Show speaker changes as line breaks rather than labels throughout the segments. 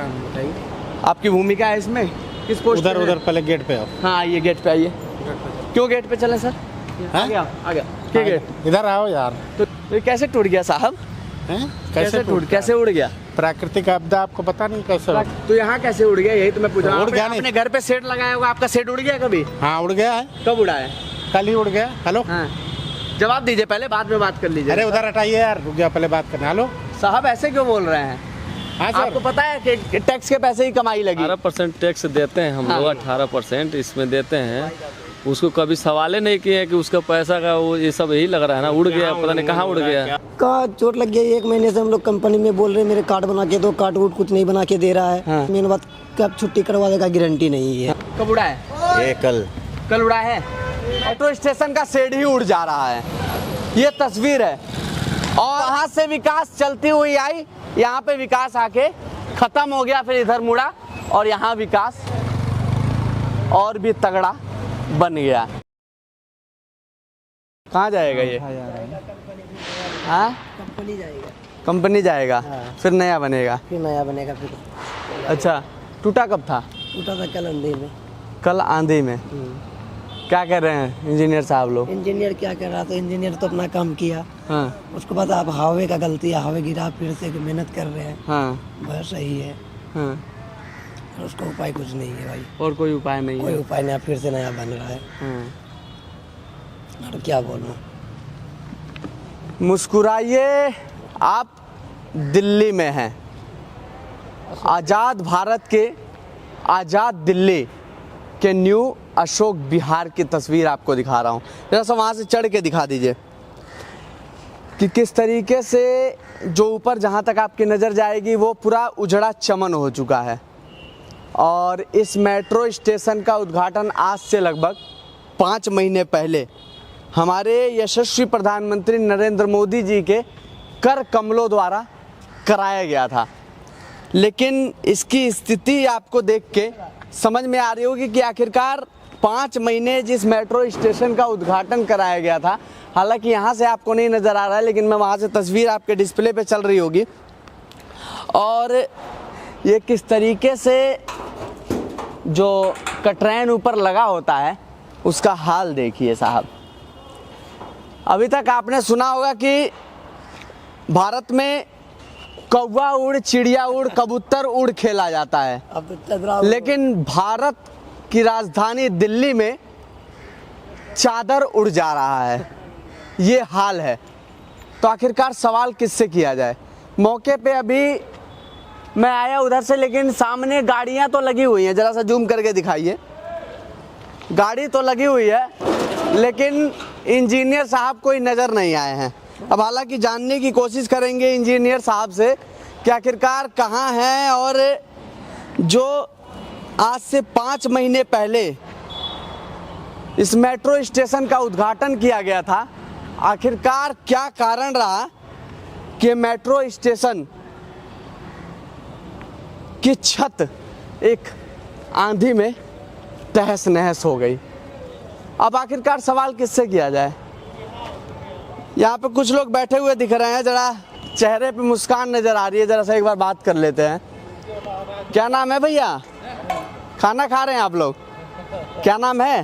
काम है, बताइए।
आपकी भूमिका है इसमें, किस पोस्ट
उधर
पे
उधर
है?
पहले गेट पे आओ।
हाँ आइए, गेट पे आइए। क्यों गेट पे चले सर? आ गया क्या गेट?
इधर आओ यार।
तो ये कैसे टूट गया साहब?
हैं?
कैसे उड़ गया?
प्राकृतिक आपदा आपको पता नहीं कैसे हो?
तो यहाँ कैसे उड़ गया, यही तो मैं पूछ रहा हूँ।
उड़ गया नहीं।
आपने घर पे सेट लगाया होगा, आपका सेट उड़ गया कभी?
हाँ उड़ गया है,
कब उड़ा है?
कल ही उड़ गया। हेलो
हाँ जवाब दीजिए पहले, बाद में बात कर लीजिए।
अरे उधर हटाइए यार, रुक गया, पहले बात करना। हेलो
साहब ऐसे क्यों बोल रहे हैं?
हाँ
आपको
सर,
पता है कि टैक्स के पैसे ही कमाई लगी?
18% टैक्स देते हैं हम
हाँ।
लोग, 18% इसमें देते हैं। उसको कभी सवाल ही नहीं किए कि उसका पैसा का वो ये सब यही लग रहा है ना, उड़ गया, पता नहीं कहाँ उड़ गया।
का चोट लग गई। 1 महीने से हम लोग कंपनी में बोल रहे हैं मेरे कार्ड बना के दो, कार्ड वोट कुछ नहीं बना के दे रहा है।
हाँ।
मेन बात कब छुट्टी करवा देगा गारंटी नहीं है।
कब उड़ा है?
ये
कल उड़ा है। मेट्रो स्टेशन का शेड ही उड़ जा रहा है, ये तस्वीर है। और यहाँ से विकास चलती हुई आई, यहाँ पे विकास आके खत्म हो गया, फिर इधर मुड़ा और यहाँ विकास और भी तगड़ा बन गया। कहाँ जाएगा ये? हाँ
कंपनी जाएगा,
कंपनी जाएगा, फिर नया बनेगा।
फिर नया बनेगा। फिर
अच्छा टूटा कब था?
टूटा था कल अंधेरे में।
कल आंधी में। क्या कर रहे हैं इंजीनियर साहब लोग?
इंजीनियर क्या कर रहा था? इंजीनियर तो अपना काम किया,
हाँ
उसको पता अब हावे का गलती है, हावे गिरा, फिर से मेहनत कर रहे हैं।
हाँ
वह सही है,
हाँ।
और उसका उपाय कुछ नहीं है भाई,
और कोई उपाय नहीं
कोई
है?
उपाय नहीं, फिर से नया बन रहा है।
हाँ।
और क्या बोलूं।
मुस्कुराइए, आप दिल्ली में हैं, आज़ाद भारत के, आज़ाद दिल्ली के न्यू अशोक विहार की तस्वीर आपको दिखा रहा हूँ। जरा सा वहाँ से चढ़ के दिखा दीजिए कि किस तरीके से जो ऊपर जहाँ तक आपकी नज़र जाएगी वो पूरा उजड़ा चमन हो चुका है। और इस मेट्रो स्टेशन का उद्घाटन आज से लगभग 5 महीने पहले हमारे यशस्वी प्रधानमंत्री नरेंद्र मोदी जी के कर कमलों द्वारा कराया गया था। लेकिन इसकी स्थिति आपको देख के समझ में आ रही होगी कि आखिरकार 5 महीने जिस मेट्रो स्टेशन का उद्घाटन कराया गया था, हालांकि यहाँ से आपको नहीं नज़र आ रहा है, लेकिन मैं वहाँ से तस्वीर आपके डिस्प्ले पे चल रही होगी। और ये किस तरीके से जो कटरैन ऊपर लगा होता है उसका हाल देखिए साहब। अभी तक आपने सुना होगा कि भारत में कौवा उड़, चिड़िया उड़, कबूतर उड़ खेला जाता है,
अब तो चदरा
लेकिन भारत की राजधानी दिल्ली में चादर उड़ जा रहा है, ये हाल है। तो आखिरकार सवाल किससे किया जाए? मौके पे अभी मैं आया उधर से, लेकिन सामने गाड़ियां तो लगी हुई हैं, ज़रा सा जूम करके दिखाइए। गाड़ी तो लगी हुई है, लेकिन इंजीनियर साहब कोई नज़र नहीं आए हैं। अब हालांकि जानने की कोशिश करेंगे इंजीनियर साहब से कि आखिरकार कहाँ हैं, और जो आज से 5 महीने पहले इस मेट्रो स्टेशन का उद्घाटन किया गया था, आखिरकार क्या कारण रहा कि मेट्रो स्टेशन की छत एक आंधी में तहस नहस हो गई। अब आखिरकार सवाल किससे किया जाए? यहाँ पे कुछ लोग बैठे हुए दिख रहे हैं, जरा चेहरे पे मुस्कान नजर आ रही है, जरा सा एक बार बात कर लेते हैं। क्या नाम है भैया? खाना खा रहे हैं आप लोग? क्या नाम है?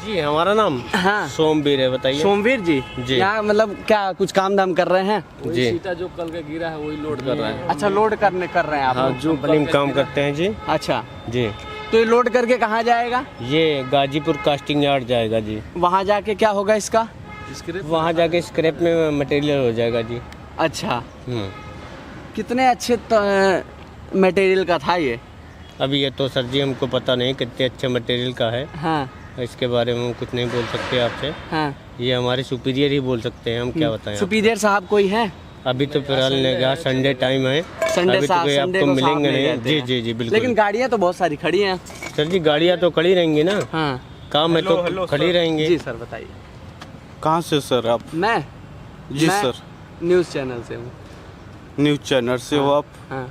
जी हमारा नाम
हाँ
सोमवीर है, बताइए।
सोमवीर जी।
जी।
यहाँ मतलब क्या कुछ काम धाम कर रहे हैं?
जी सीटा जो कल का गिरा है वही लोड कर रहा है।
अच्छा लोड कर रहे हैं आप
हाँ
लोग?
जो कंपनी में काम करते हैं जी।
अच्छा
जी
तो ये लोड करके कहाँ जाएगा?
ये गाजीपुर कास्टिंग यार्ड जाएगा जी।
वहाँ जाके क्या होगा इसका?
वहाँ जाके स्क्रैप में मटेरियल हो जाएगा जी।
अच्छा कितने अच्छे मटेरियल का था ये?
अभी ये तो सर जी हमको पता नहीं कितने अच्छे मटेरियल का है,
हाँ
इसके बारे में हम कुछ नहीं बोल सकते आपसे।
हाँ
ये हमारे सुपीरियर ही बोल सकते हैं, हम क्या बताएं।
सुपीरियर साहब कोई है?
अभी तो फिलहाल नहीं, संडे टाइम है,
संडे
अभी तो कोई
संडे
आपको
को साहब
मिलेंगे
नहीं
नहीं।
रहते
जी
हैं।
जी जी बिल्कुल।
लेकिन गाड़ियाँ तो बहुत सारी खड़ी हैं।
सर जी गाड़ियाँ तो खड़ी रहेंगी ना,
हाँ
काम है तो खड़ी रहेंगी।
जी सर बताइए।
कहाँ से सर आप?
मैं
जी सर
न्यूज़ चैनल से हूँ।
न्यूज़ चैनल से हो आप?
हाँ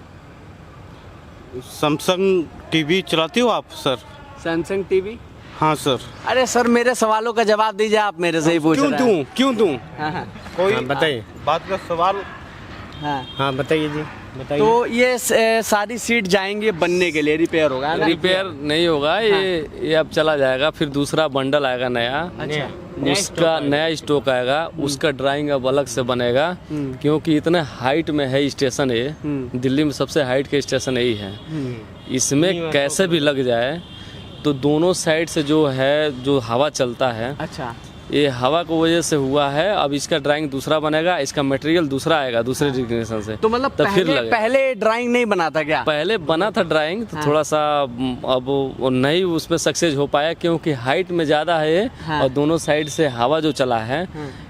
सैमसंग टीवी चलाती हो आप सर?
Samsung TV.
हाँ सर।
अरे सर मेरे सवालों का जवाब दीजिए, आप मेरे से ही पूछ रहे हैं।
क्यों दूं?
हाँ हाँ
कोई
हाँ, बताइए।
बात का सवाल।
हाँ
हाँ बताइए जी।
तो ये सारी सीट जाएंगे बनने के लिए, रिपेयर होगा ना?
रिपेयर नहीं होगा, ये अब चला जाएगा, फिर दूसरा बंडल आएगा नया।
अच्छा,
उसका नया स्टॉक आएगा, उसका ड्राइंग अब अलग से बनेगा, क्योंकि इतने हाइट में है स्टेशन ये, दिल्ली में सबसे हाइट के स्टेशन यही है। इसमें कैसे भी लग जाए तो दोनों साइड से जो है, जो हवा चलता है,
अच्छा,
ये हवा को वजह से हुआ है। अब इसका ड्राइंग दूसरा बनेगा, इसका मटेरियल दूसरा आएगा दूसरे डिग्नेशन से।
तो मतलब पहले ड्राइंग नहीं बना था क्या?
पहले बना था ड्राइंग, तो थोड़ा सा अब नहीं उसमें सक्सेस हो पाया, क्योंकि हाइट में ज़्यादा है ये, और दोनों साइड से हवा जो चला है,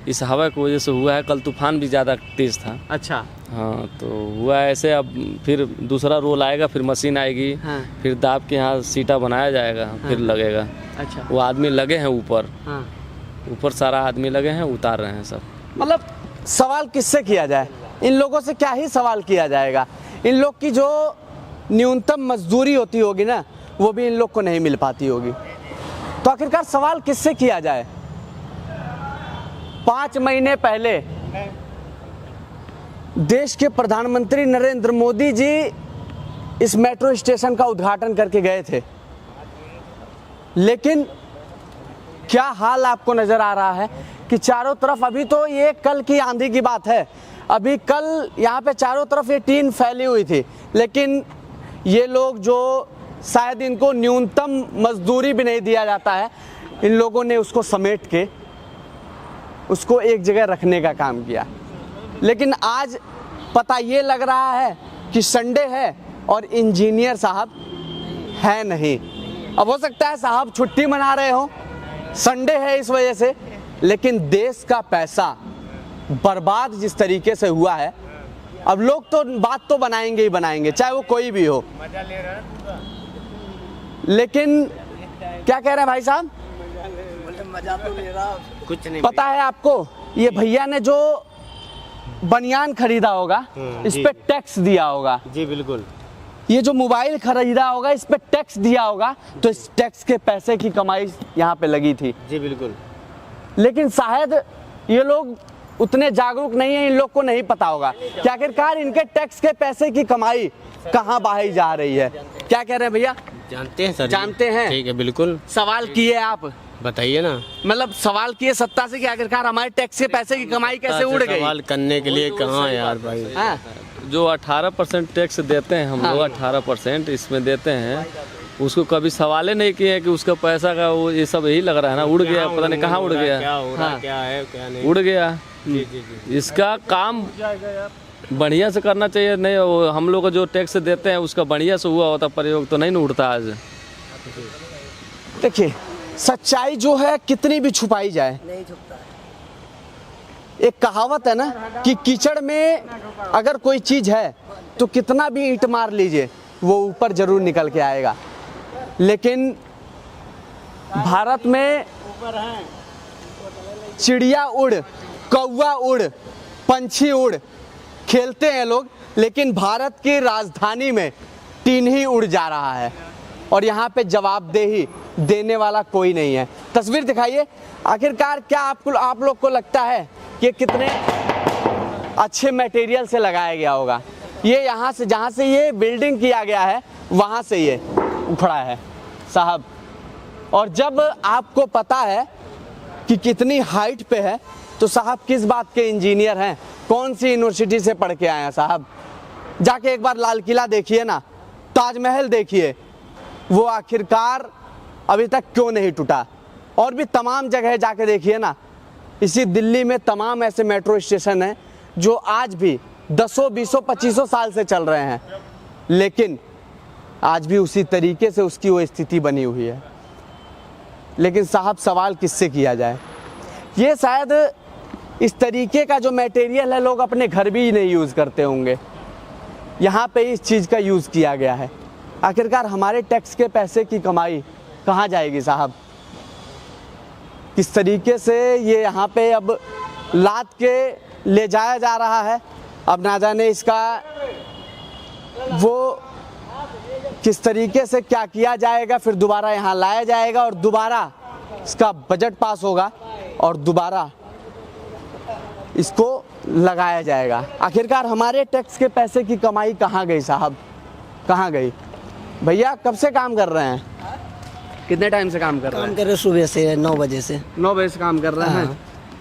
इस हवा की वजह से हुआ है। कल तूफान भी ज़्यादा तेज था।
अच्छा,
हाँ, तो हुआ ऐसे। अब फिर दूसरा रोल आएगा, फिर मशीन आएगी, फिर दाब के यहाँ सीटा बनाया जाएगा, फिर लगेगा।
अच्छा,
वो आदमी लगे हैं ऊपर सारा आदमी लगे हैं, उतार रहे हैं सब।
मतलब सवाल किससे किया जाए? इन लोगों से क्या ही सवाल किया जाएगा? इन लोग की जो न्यूनतम मजदूरी होती होगी ना, वो भी इन लोग को नहीं मिल पाती होगी। तो आखिरकार सवाल किससे किया जाए? 5 महीने पहले देश के प्रधानमंत्री नरेंद्र मोदी जी इस मेट्रो स्टेशन का उद्घाटन करके गए थे, लेकिन क्या हाल आपको नजर आ रहा है कि चारों तरफ, अभी तो ये कल की आंधी की बात है, अभी कल यहाँ पे चारों तरफ ये टीन फैली हुई थी, लेकिन ये लोग जो शायद इनको न्यूनतम मजदूरी भी नहीं दिया जाता है, इन लोगों ने उसको समेट के उसको एक जगह रखने का काम किया। लेकिन आज पता ये लग रहा है कि संडे है और इंजीनियर साहब है नहीं। अब हो सकता है साहब छुट्टी मना रहे हो, संडे है इस वजह से, लेकिन देश का पैसा बर्बाद जिस तरीके से हुआ है, अब लोग तो बात तो बनाएंगे ही बनाएंगे, चाहे वो कोई भी हो। लेकिन क्या कह रहे हैं भाई साहब?
मजा तो ले रहा
कुछ नहीं।
पता है आपको, ये भैया ने जो बनियान खरीदा होगा, इस पे टैक्स दिया होगा।
जी बिल्कुल।
ये जो मोबाइल खरीदा होगा, इस पे टैक्स दिया होगा, तो इस टैक्स के पैसे की कमाई यहाँ पे लगी थी।
जी बिल्कुल।
लेकिन शायद ये लोग उतने जागरूक नहीं है, इन लोग को नहीं पता होगा कि आखिरकार इनके टैक्स के पैसे की कमाई कहाँ बहाई जा रही है। क्या कह रहे हैं भैया?
जानते हैं सर।
जानते हैं?
ठीक है, बिल्कुल।
सवाल किए आप?
बताइए ना।
मतलब सवाल किए सत्ता से कि आखिरकार हमारे टैक्स के पैसे की कमाई कैसे उड़ गई?
सवाल करने के लिए कहाँ यार भाई।
हाँ?
जो 18% टैक्स देते हैं हम लोग, 18% इसमें देते हैं, उसको कभी सवाल ही नहीं किए कि उसका पैसा का वो ये सब यही लग रहा है ना, उड़ गया, पता नहीं कहाँ उड़ गया,
क्या हो रहा है, क्या है क्या नहीं,
उड़ गया।
जी जी जी।
इसका काम बढ़िया से करना चाहिए। नहीं, वो हम लोग को जो टैक्स देते हैं उसका बढ़िया से हुआ होता प्रयोग, तो नहीं न उड़ता आज।
देखिए, सच्चाई जो है कितनी भी छुपाई जाए,
नहीं छुपता है।
एक कहावत है ना कि कीचड़ में अगर कोई चीज है तो कितना भी ईंट मार लीजिए वो ऊपर जरूर निकल के आएगा। लेकिन भारत में चिड़िया उड़, कौवा उड़, पंछी उड़, खेलते हैं लोग, लेकिन भारत की राजधानी में टीन ही उड़ जा रहा है और यहाँ पे जवाबदेही देने वाला कोई नहीं है। तस्वीर दिखाइए। आखिरकार क्या आप लोग को लगता है कि कितने अच्छे मटेरियल से लगाया गया होगा? ये यहाँ से, जहाँ से ये बिल्डिंग किया गया है, वहाँ से ये उखड़ा है साहब। और जब आपको पता है कि कितनी हाइट पे है, तो साहब किस बात के इंजीनियर हैं? कौन सी यूनिवर्सिटी से पढ़ के आए हैं साहब? जाके एक बार लाल किला देखिए ना, ताजमहल देखिए, वो आखिरकार अभी तक क्यों नहीं टूटा? और भी तमाम जगह जाके देखिए ना। इसी दिल्ली में तमाम ऐसे मेट्रो स्टेशन हैं जो आज भी 10, 20, 25 साल से चल रहे हैं, लेकिन आज भी उसी तरीके से उसकी वो स्थिति बनी हुई है। लेकिन साहब सवाल किससे किया जाए? ये शायद इस तरीके का जो मटेरियल है लोग अपने घर भी नहीं यूज़ करते होंगे, यहाँ पे इस चीज़ का यूज़ किया गया है। आखिरकार हमारे टैक्स के पैसे की कमाई कहाँ जाएगी साहब? किस तरीके से ये यहाँ पे अब लाद के ले जाया जा रहा है, अब ना जाने इसका वो किस तरीके से क्या किया जाएगा, फिर दोबारा यहाँ लाया जाएगा और दोबारा इसका बजट पास होगा और दोबारा इसको लगाया जाएगा। आखिरकार हमारे टैक्स के पैसे की कमाई कहाँ गई साहब, कहाँ गई? भैया कब से काम कर रहे हैं, कितने टाइम से काम कर रहे
काम
हैं?
कर रहे सुबह से 9 बजे से।
9 बजे से काम कर रहे हैं।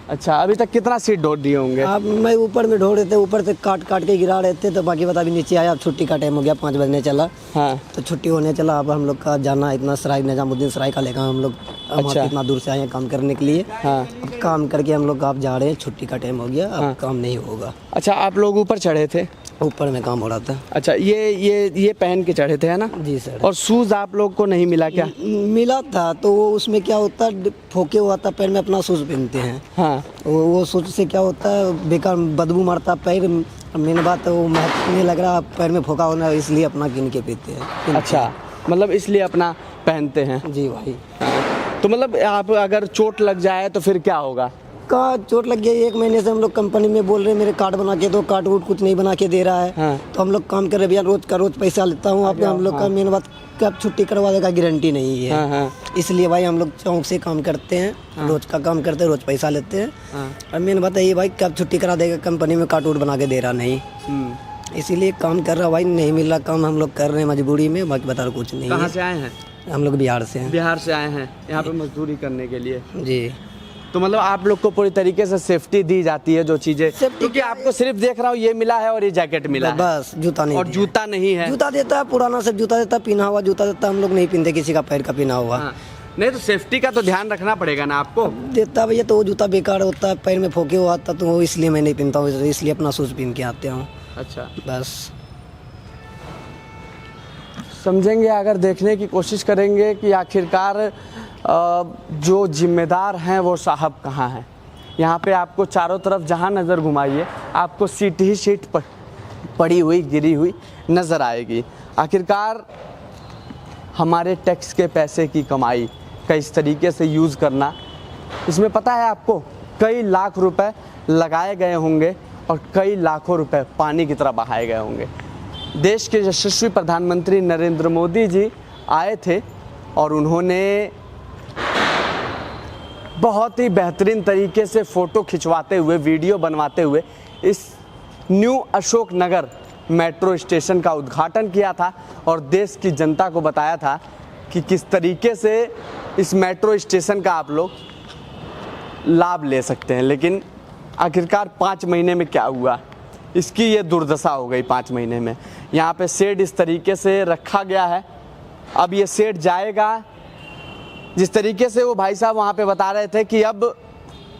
अच्छा, अभी तक कितना सीट ढोट दिए होंगे?
आप मैं ऊपर में ढो रहे थे, ऊपर से काट काट के गिरा रहे थे, तो बाकी बता अभी नीचे आया। अब छुट्टी का टाइम हो गया, 5 बजने चला।
हाँ।
तो छुट्टी होने चला। अब हम लोग का जाना इतना सराय निजामुद्दीन सराय का लेकर हम लोग
अच्छा।
इतना दूर से आए हैं काम करने के लिए।
हाँ।
अब काम करके हम लोग आप जा रहे हैं, छुट्टी का टाइम हो गया, अब
हाँ।
काम नहीं होगा।
अच्छा, आप लोग ऊपर चढ़े थे?
ऊपर में काम हो रहा था।
अच्छा, ये पहन के चढ़े थे है ना?
जी सर।
और शूज आप लोग को नहीं मिला क्या?
मिला था, तो वो उसमें क्या होता है, फोके हुआ था पैर में, अपना शूज पहनते हैं।
हाँ।
वो शूज से क्या होता है, बेकार बदबू मारता पैर। मेन बात है वो महकने लग रहा, पैर में फोका होना, इसलिए अपना गिन के पीते हैं।
अच्छा, मतलब इसलिए अपना पहनते हैं।
जी भाई।
तो मतलब आप अगर चोट लग जाए तो फिर क्या होगा?
का चोट लग गई, 1 महीने से हम लोग कंपनी में बोल रहे हैं मेरे कार्ड बना के दो, कार्ड वोट कुछ नहीं बना के दे रहा है।
हाँ।
तो हम लोग काम कर रहे भैया, रोज का रोज पैसा लेता हूँ। आप हम लोग का मेन बात कब छुट्टी करवा देगा गारंटी नहीं है।
हाँ, हाँ।
इसलिए भाई हम लोग चौक से काम करते हैं। हाँ। रोज का काम करते हैं, रोज पैसा लेते हैं।
हाँ।
और मेन बात है ये भाई कब छुट्टी करा देगा, कंपनी में कार्ड वोट बना के दे रहा नहीं। इसीलिए काम कर रहा भाई, नहीं मिल रहा काम, हम लोग कर रहे हैं मजबूरी में, बाकी बता रहा कुछ नहीं
कहाँ
है।
से आए हैं?
हम लोग बिहार से हैं।
बिहार से आए हैं यहाँ पे मजदूरी करने के लिए।
जी।
तो मतलब आप लोग को पूरी तरीके से सेफ्टी दी जाती है, जो चीजें, क्योंकि आपको सिर्फ देख रहा हूँ ये मिला है और ये जैकेट मिला है,
बस जूता नहीं
और
दिया।
जूता नहीं है।
जूता देता है, पुराना सब जूता देता है, पिना हुआ जूता देता है, हम लोग नहीं पहनते किसी का पैर का पिना हुआ।
हाँ। नहीं तो सेफ्टी का तो ध्यान रखना पड़ेगा ना आपको।
देता भैया, तो वो जूता बेकार होता है, पैर में फोके हुआ आता, तो वो इसलिए मैं नहीं पहनता हूँ, इसलिए अपना शूज पहन के आते हूँ।
अच्छा,
बस
समझेंगे, अगर देखने की कोशिश करेंगे कि आखिरकार जो जिम्मेदार हैं वो साहब कहाँ हैं। यहाँ पे आपको चारों तरफ जहाँ नज़र घुमाइए आपको सीट ही सीट पर पड़ी हुई गिरी हुई नज़र आएगी। आखिरकार हमारे टैक्स के पैसे की कमाई का इस तरीके से यूज़ करना, इसमें पता है आपको कई लाख रुपए लगाए गए होंगे और कई लाखों रुपए पानी की तरह बहाए गए होंगे। देश के यशस्वी प्रधानमंत्री नरेंद्र मोदी जी आए थे और उन्होंने बहुत ही बेहतरीन तरीके से फ़ोटो खिंचवाते हुए, वीडियो बनवाते हुए इस new Ashok Nagar metro station का उद्घाटन किया था और देश की जनता को बताया था कि किस तरीके से इस मेट्रो स्टेशन का आप लोग लाभ ले सकते हैं। लेकिन आखिरकार 5 महीने में क्या हुआ, इसकी ये दुर्दशा हो गई 5 महीने में। यहाँ पे शेड इस तरीके से रखा गया है, अब ये शेड जाएगा। जिस तरीके से वो भाई साहब वहाँ पे बता रहे थे कि अब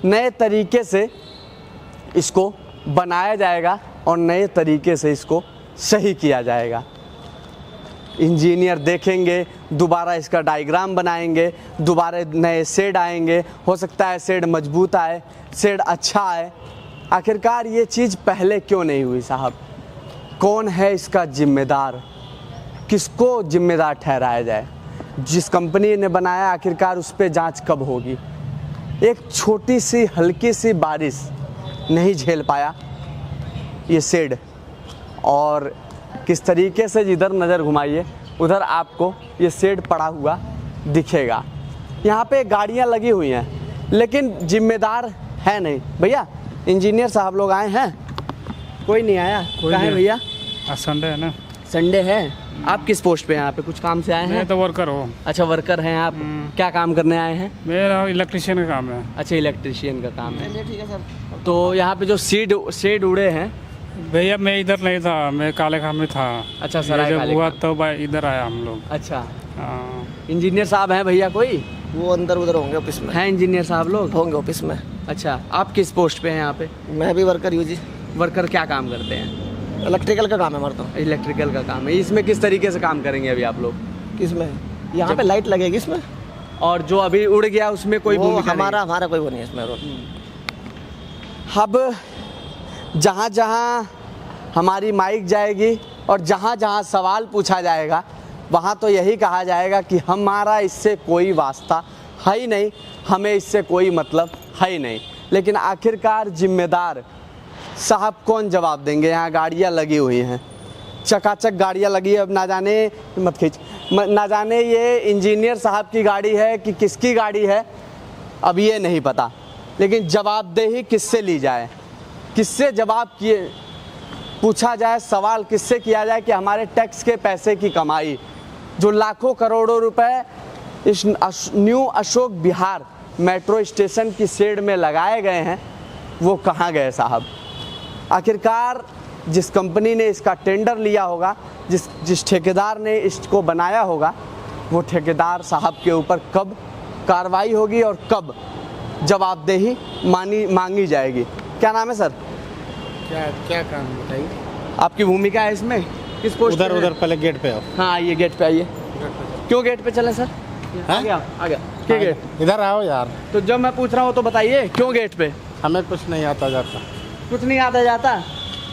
नए तरीके से इसको बनाया जाएगा और नए तरीके से इसको सही किया जाएगा। इंजीनियर देखेंगे, दोबारा इसका डायग्राम बनाएंगे, दोबारा नए शेड आएंगे, हो सकता है शेड मजबूत आए, शेड अच्छा आए। आखिरकार ये चीज़ पहले क्यों नहीं हुई साहब? कौन है इसका जिम्मेदार? किसको जिम्मेदार ठहराया जाए? जिस कंपनी ने बनाया आखिरकार उस पर जांच कब होगी? एक छोटी सी हल्की सी बारिश नहीं झेल पाया ये शेड, और किस तरीके से जिधर नज़र घुमाइए उधर आपको ये शेड पड़ा हुआ दिखेगा। यहाँ पे गाड़ियाँ लगी हुई हैं लेकिन जिम्मेदार है नहीं। भैया इंजीनियर साहब लोग आए हैं? कोई नहीं आया? कहाँ है भैया?
संडे है ना।
संडे है। आप किस पोस्ट पे हैं? यहाँ पे कुछ काम से आए हैं?
मैं तो वर्कर हूँ।
अच्छा, वर्कर हैं आप। क्या काम करने आए हैं?
मेरा इलेक्ट्रिशियन का काम है।
अच्छा, इलेक्ट्रिशियन का काम है। ठीक है सर। तो यहाँ पे जो शेड उड़े हैं,
भैया मैं इधर नहीं था, मैं काले खाम में था।
अच्छा सर,
ये जब हुआ तो भाई इधर आया हम लोग।
अच्छा,
हाँ।
इंजीनियर साहब हैं भैया कोई?
वो अंदर उधर होंगे ऑफिस में।
हैं इंजीनियर साहब लोग?
होंगे ऑफिस में।
अच्छा, आप किस पोस्ट पे हैं यहाँ पे?
मैं भी वर्कर हूँ जी।
वर्कर क्या काम करते हैं?
इलेक्ट्रिकल का काम है हमारा। तो
इलेक्ट्रिकल का काम है। इसमें किस तरीके से काम करेंगे अभी आप लोग?
किसमें? यहाँ पे लाइट लगेगी इसमें,
और जो अभी उड़ गया उसमें कोई
वो
भूमिका नहीं?
हमारा कोई वो नहीं है इसमें।
अब जहाँ जहाँ हमारी माइक जाएगी और जहाँ जहाँ सवाल पूछा जाएगा वहाँ तो यही कहा जाएगा कि हमारा इससे कोई वास्ता है ही नहीं, हमें इससे कोई मतलब है ही नहीं। लेकिन आखिरकार जिम्मेदार साहब कौन जवाब देंगे? यहाँ गाड़ियाँ लगी हुई हैं, चकाचक गाड़ियाँ लगी है। अब ना जाने, मत खींच, ना जाने ये इंजीनियर साहब की गाड़ी है कि किसकी गाड़ी है, अब ये नहीं पता। लेकिन जवाबदेही किससे ली जाए? किससे जवाब किए पूछा जाए, सवाल किससे किया जाए कि हमारे टैक्स के पैसे की कमाई जो लाखों करोड़ों रुपए इस new Ashok Vihar metro station की शेड में लगाए गए हैं, वो कहाँ गए साहब। आखिरकार जिस कंपनी ने इसका टेंडर लिया होगा, जिस ठेकेदार ने इसको बनाया होगा, वो ठेकेदार साहब के ऊपर कब कार्रवाई होगी और कब जवाबदेही मांगी जाएगी। क्या नाम है सर?
क्या क्या काम बताइए।
आपकी भूमिका है इसमें, किस पोस्ट पे
उधर
है?
उधर पहले गेट पे आओ।
हाँ आइए, गेट पे आइए। क्यों गेट पे चले सर? आ गया क्या गेट?
इधर आओ यार,
तो जब मैं पूछ रहा हूँ तो बताइए क्यों गेट पे?
हमें कुछ नहीं आता जाता।
कुछ नहीं आता जाता?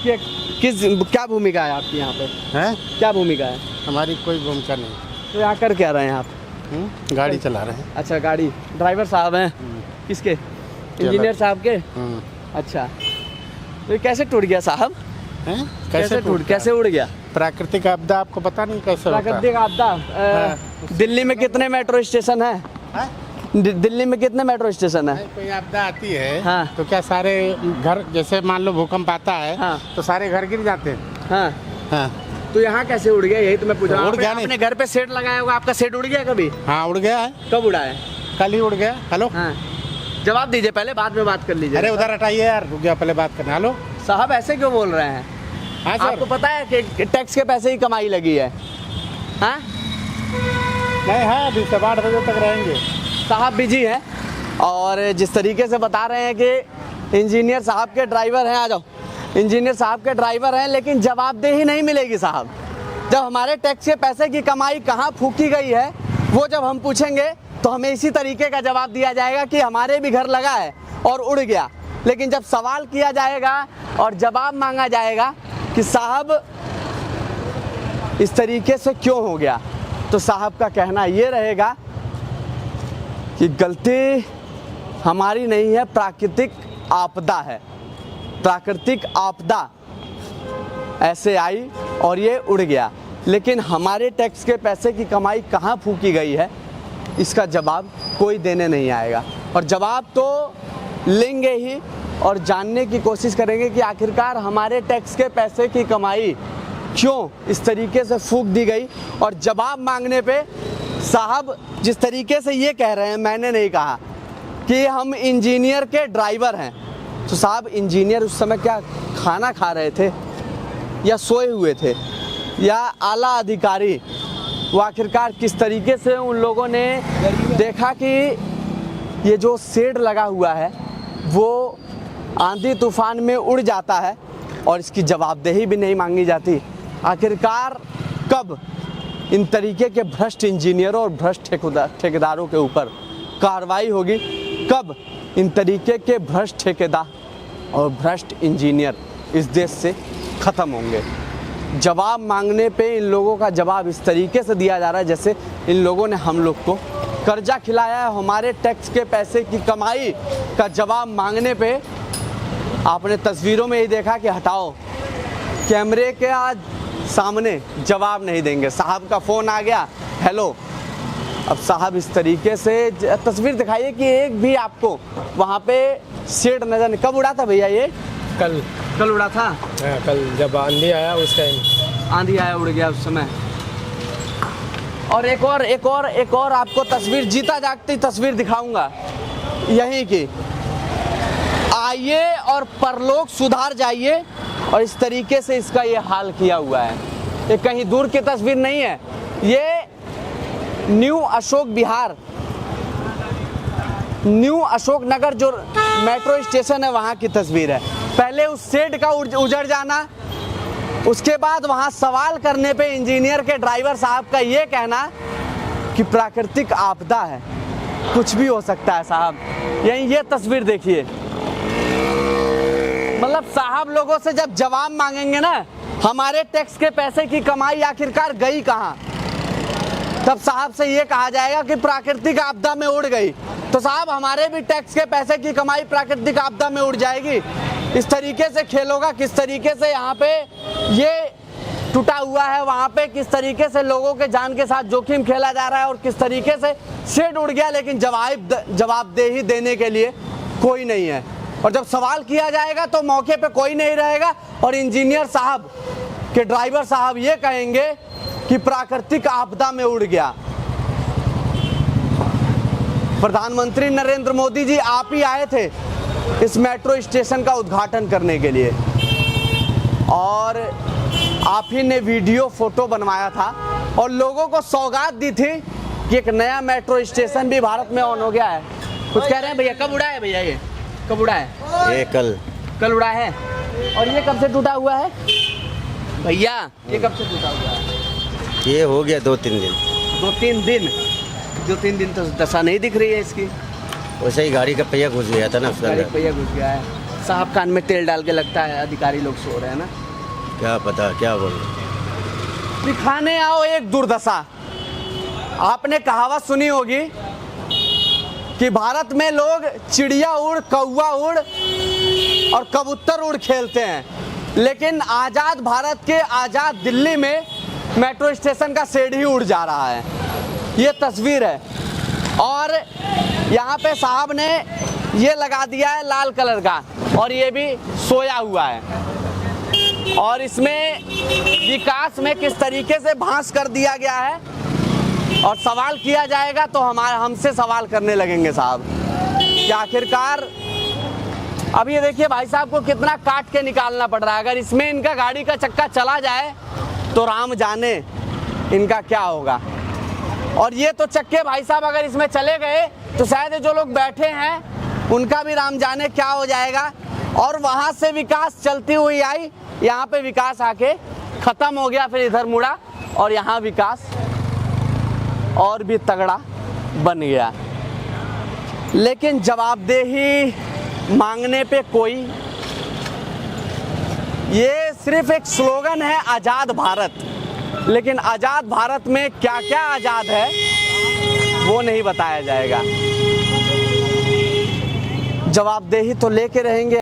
क्या भूमिका है आपकी यहाँ पे?
हैं?
क्या भूमिका है?
हमारी कोई भूमिका नहीं।
तो यहाँ कर क्या रहे हैं आप?
गाड़ी चला रहे हैं।
अच्छा, गाड़ी ड्राइवर साहब हैं? किसके? इंजीनियर साहब के? अच्छा, तो ये कैसे टूट गया साहब?
हैं?
कैसे उड़ गया?
प्राकृतिक आपदा आपको पता नहीं कैसे होता है?
प्राकृतिक आपदा। दिल्ली में कितने मेट्रो स्टेशन है?
हैं?
दिल्ली में कितने मेट्रो स्टेशन है?
कोई आपदा आती है
हाँ।
तो क्या सारे घर, जैसे मान लो भूकंप आता है
हाँ।
तो सारे घर गिर जाते हैं।
हाँ,
हाँ,
तो यहाँ कैसे उड़ गया, यही तो मैं पूछ रहा हूँ।
उड़ गया
आपने
नहीं।
घर पे सेट लगाया होगा, आपका सेट उड़ गया कभी?
हाँ उड़ गया है,
कब उड़ा है?
कल ही उड़ गया। हेलो,
हाँ, जवाब दीजिए पहले, बाद में बात कर लीजिए।
अरे उधर हटाइए यार, रुक गया, पहले बात करना। हेलो
साहब ऐसे क्यों बोल रहे हैं?
हाँ सर,
आपको पता है कि टैक्स के पैसे ही कमाई लगी है? हाँ
नहीं है, अभी से 8 बजे तक रहेंगे।
साहब बिजी हैं और जिस तरीके से बता रहे हैं कि इंजीनियर साहब के ड्राइवर हैं, आ जाओ, इंजीनियर साहब के ड्राइवर हैं, लेकिन जवाबदेही नहीं मिलेगी साहब। जब हमारे टैक्स के पैसे की कमाई कहाँ फूकी गई है, वो जब हम पूछेंगे तो हमें इसी तरीके का जवाब दिया जाएगा कि हमारे भी घर लगा है और उड़ गया। लेकिन जब सवाल किया जाएगा और जवाब मांगा जाएगा कि साहब इस तरीके से क्यों हो गया, तो साहब का कहना ये रहेगा कि गलती हमारी नहीं है, प्राकृतिक आपदा है। प्राकृतिक आपदा ऐसे आई और ये उड़ गया, लेकिन हमारे टैक्स के पैसे की कमाई कहाँ फूकी गई है, इसका जवाब कोई देने नहीं आएगा। और जवाब तो लेंगे ही और जानने की कोशिश करेंगे कि आखिरकार हमारे टैक्स के पैसे की कमाई क्यों इस तरीके से फूक दी गई। और जवाब मांगने पे साहब जिस तरीके से ये कह रहे हैं, मैंने नहीं कहा कि हम इंजीनियर के ड्राइवर हैं, तो साहब इंजीनियर उस समय क्या खाना खा रहे थे या सोए हुए थे, या आला अधिकारी वो आखिरकार किस तरीके से उन लोगों ने देखा कि ये जो शेड लगा हुआ है वो आंधी तूफान में उड़ जाता है और इसकी जवाबदेही भी नहीं मांगी जाती। आखिरकार कब इन तरीके के भ्रष्ट इंजीनियरों और भ्रष्ट ठेकेदारों के ऊपर कार्रवाई होगी, कब इन तरीके के भ्रष्ट ठेकेदार और भ्रष्ट इंजीनियर इस देश से ख़त्म होंगे। जवाब मांगने पे इन लोगों का जवाब इस तरीके से दिया जा रहा है जैसे इन लोगों ने हम लोग को कर्जा खिलाया है। हमारे टैक्स के पैसे की कमाई का जवाब मांगने पे आपने तस्वीरों में ही देखा कि हटाओ, कैमरे के आज सामने जवाब नहीं देंगे। साहब का फ़ोन आ गया, हेलो। अब साहब इस तरीके से तस्वीर दिखाइए कि एक भी आपको वहाँ पे शेड नजर नहीं। कब उड़ा था भैया ये? कल उड़ा था।
कल जब आंधी आया उस टाइम
आंधी आया, उड़ गया उस समय। और एक और आपको तस्वीर, जीता जागती तस्वीर दिखाऊंगा यहीं की। आइए और परलोक सुधार जाइए। और इस तरीके से इसका ये हाल किया हुआ है। ये कहीं दूर की तस्वीर नहीं है, ये न्यू अशोक विहार, न्यू अशोक नगर जो मेट्रो स्टेशन है वहाँ की तस्वीर है। पहले उस शेड का उजड़ जाना, उसके बाद वहाँ सवाल करने पे इंजीनियर के ड्राइवर साहब का ये कहना कि प्राकृतिक आपदा है, कुछ भी हो सकता है साहब। यहीं ये तस्वीर देखिए। मतलब साहब लोगों से जब जवाब मांगेंगे ना, हमारे टैक्स के पैसे की कमाई आखिरकार गई कहाँ, तब साहब से ये कहा जाएगा कि प्राकृतिक आपदा में उड़ गई। तो साहब हमारे भी टैक्स के पैसे की कमाई प्राकृतिक आपदा में उड़ जाएगी। इस तरीके से खेलोगा, किस तरीके से यहाँ पे ये टूटा हुआ है, वहाँ पे किस तरीके से लोगों के जान के साथ जोखिम खेला जा रहा है और किस तरीके से शेड उड़ गया, लेकिन जवाबदेही देने के लिए कोई नहीं है। और जब सवाल किया जाएगा तो मौके पे कोई नहीं रहेगा और इंजीनियर साहब के ड्राइवर साहब ये कहेंगे कि प्राकृतिक आपदा में उड़ गया। प्रधानमंत्री नरेंद्र मोदी जी आप ही आए थे इस मेट्रो स्टेशन का उद्घाटन करने के लिए और आप ही ने वीडियो फोटो बनवाया था और लोगों को सौगात दी थी कि एक नया मेट्रो स्टेशन भी भारत में ऑन हो गया है। कुछ कह रहे हैं भैया? कब उड़ा है भैया? ये कब उड़ा है?
ये कल
उड़ा है। और ये कब से टूटा हुआ है भैया? ये कब से टूटा हुआ है?
ये हो गया 2-3 दिन।
2-3 दिन? 2-3 दिन तो दशा नहीं दिख रही है इसकी।
वैसे ही गाड़ी का पहिया घुस गया था ना उसका।
गाड़ी पहिया घुस गया है। साहब कान में तेल डाल के लगता है अधिकारी लोग सो रहे हैं ना।
क्या पता क्या बोल।
दिखाने आओ एक दुर्दशा। आपने कहावत सुनी होगी कि भारत में लोग चिड़िया उड़, कौवा उड़ और कबूतर उड़ खेलते हैं, लेकिन आज़ाद भारत के आज़ाद दिल्ली में मेट्रो स्टेशन का शेड ही उड़ जा रहा है। ये तस्वीर है और यहाँ पे साहब ने ये लगा दिया है लाल कलर का और ये भी सोया हुआ है और इसमें विकास में किस तरीके से भांस कर दिया गया है और सवाल किया जाएगा तो हमसे सवाल करने लगेंगे साहब कि आखिरकार अब ये देखिए भाई साहब को कितना काट के निकालना पड़ रहा है। अगर इसमें इनका गाड़ी का चक्का चला जाए तो राम जाने इनका क्या होगा। और ये तो चक्के भाई साहब अगर इसमें चले गए तो शायद जो लोग बैठे हैं उनका भी राम जाने क्या हो जाएगा। और वहाँ से विकास चलती हुई आई, यहाँ पे विकास आके ख़त्म हो गया, फिर इधर मुड़ा और यहाँ विकास और भी तगड़ा बन गया। लेकिन जवाबदेही मांगने पे कोई, ये सिर्फ एक स्लोगन है आज़ाद भारत, लेकिन आज़ाद भारत में क्या क्या आज़ाद है वो नहीं बताया जाएगा। जवाबदेही तो लेके रहेंगे।